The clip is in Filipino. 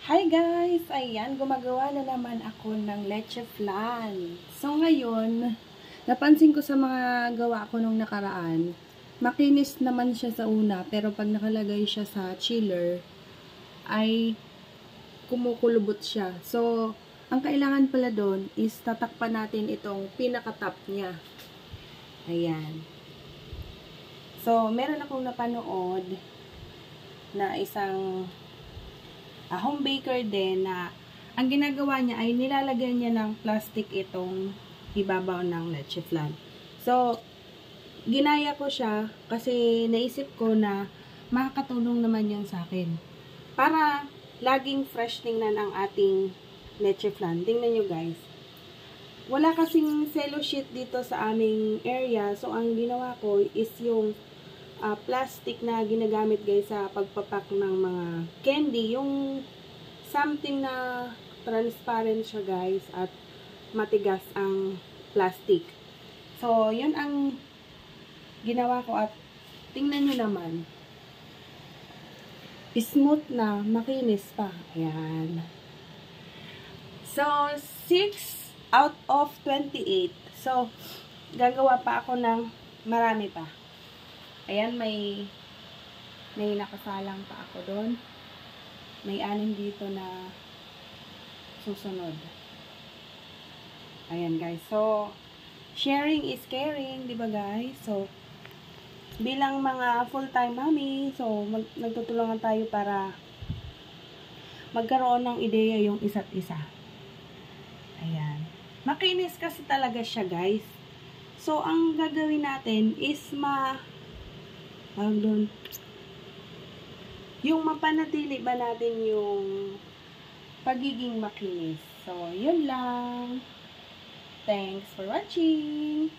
Hi guys! Ayan, gumagawa na naman ako ng leche flan. So ngayon, napansin ko sa mga gawa ko nung nakaraan, makinis naman siya sa una, pero pag nakalagay siya sa chiller, ay kumukulubot siya. So, ang kailangan pala doon is tatakpan natin itong pinaka-top niya. Ayan. So, meron akong napanood na isang home baker din na ang ginagawa niya ay nilalagyan niya ng plastic itong ibabaw ng leche flan. So, ginaya ko siya kasi naisip ko na makakatulong naman yan sa akin. Para laging fresh tingnan ang ating leche flan. Tingnan nyo guys. Wala kasing cello sheet dito sa aming area. So, ang ginawa ko is yung plastic na ginagamit guys sa pagpapak ng mga candy, yung something na transparent siya guys at matigas ang plastic. So, yun ang ginawa ko at tingnan nyo naman. Smooth na, makinis pa. Ayan. So, 6 out of 28. So, gagawa pa ako ng marami pa. Ayan, may nakasalang pa ako doon. May 6 dito na susunod. Ayan, guys. So, sharing is caring, di ba guys? So, bilang mga full-time mommy, so, nagtutulungan tayo para magkaroon ng ideya yung isa't isa. Ayan. Makinis kasi talaga siya, guys. So, ang gagawin natin is yung mapanatili ba natin yung pagiging makinis. So, yun lang. Thanks for watching.